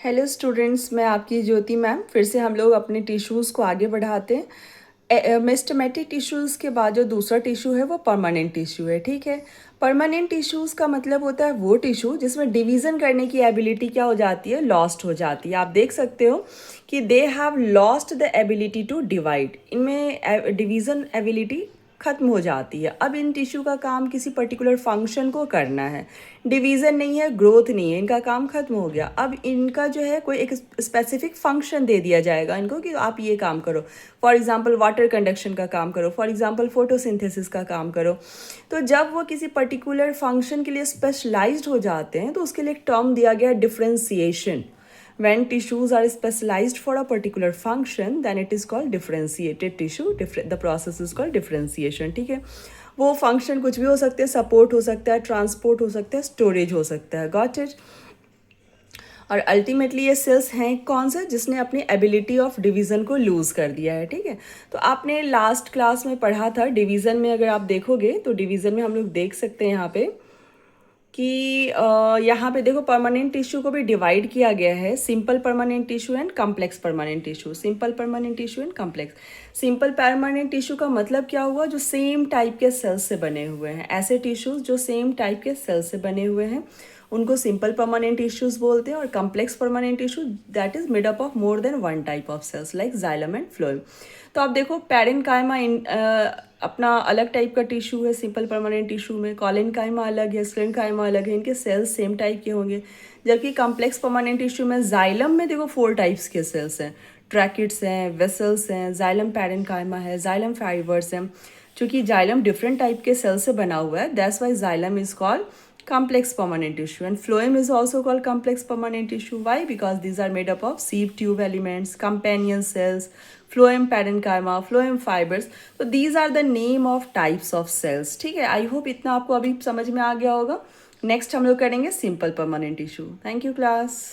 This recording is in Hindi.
हेलो स्टूडेंट्स, मैं आपकी ज्योति मैम। फिर से हम लोग अपने टिश्यूज़ को आगे बढ़ाते हैं। मेस्टेमेटिक टिश्यूज़ के बाद जो दूसरा टिश्यू है वो परमानेंट टिश्यू है। ठीक है, परमानेंट टिश्यूज़ का मतलब होता है वो टिश्यू जिसमें डिवीज़न करने की एबिलिटी क्या हो जाती है, लॉस्ट हो जाती है। आप देख सकते हो कि they have lost the ability to divide. इनमें डिवीज़न एबिलिटी ख़त्म हो जाती है। अब इन टिश्यू का काम किसी पर्टिकुलर फंक्शन को करना है, डिवीज़न नहीं है, ग्रोथ नहीं है, इनका काम ख़त्म हो गया। अब इनका जो है कोई एक स्पेसिफिक फंक्शन दे दिया जाएगा इनको कि आप ये काम करो। फॉर एग्जांपल वाटर कंडक्शन का काम करो, फॉर एग्जांपल फोटोसिंथेसिस का काम करो। तो जब वो किसी पर्टिकुलर फंक्शन के लिए स्पेशलाइज्ड हो जाते हैं तो उसके लिए एक टर्म दिया गया है, differentiation. when tissues are specialized for a particular function then it is called differentiated tissue. The process is called differentiation. ठीक है, वो फंक्शन कुछ भी हो सकते हैं, सपोर्ट हो सकता है, ट्रांसपोर्ट हो सकता है, स्टोरेज हो सकता है। Got it. और अल्टीमेटली ये सेल्स हैं कौन सा, जिसने अपनी एबिलिटी ऑफ डिवीज़न को लूज़ कर दिया है। ठीक है, तो आपने लास्ट क्लास में पढ़ा था डिवीज़न में। अगर आप देखोगे तो डिवीज़न में हम लोग देख सकते हैं यहाँ पे कि यहाँ पे देखो परमानेंट टिश्यू को भी डिवाइड किया गया है, simple permanent tissue and complex permanent tissue. Simple permanent tissue and complex. Simple permanent tissue का मतलब क्या हुआ, जो सेम टाइप के सेल्स से बने हुए हैं। ऐसे टिश्यूज जो सेम टाइप के सेल्स से बने हुए हैं उनको सिंपल परमानेंट टिश्यूज बोलते हैं। और complex permanent tissue that is made up of more than one type of cells like xylem and phloem. तो आप देखो पैरेन्काइमा अपना अलग टाइप का टिश्यू है सिंपल परमानेंट टिश्यू में, कॉलेनकाइमा अलग है, स्क्लेरेनकाइमा अलग है, इनके सेल्स सेम टाइप के होंगे। जबकि कॉम्प्लेक्स परमानेंट टिश्यू में जाइलम में देखो 4 टाइप्स के सेल्स हैं, ट्रैकिड्स हैं, वेसल्स हैं, जाइलम पैरेन्काइमा है, जाइलम फाइबर्स हैं। चूँकि जाइलम डिफरेंट टाइप के सेल से बना हुआ है that's why xylem is called complex permanent tissue, and phloem is also called complex permanent tissue. Why? Because these are made up of sieve tube elements, companion cells, phloem parenchyma, phloem fibers. So these are the name of types of cells. ठीक है, आई होप इतना आपको अभी समझ में आ गया होगा। नेक्स्ट हम लोग करेंगे simple permanent tissue. Thank you class.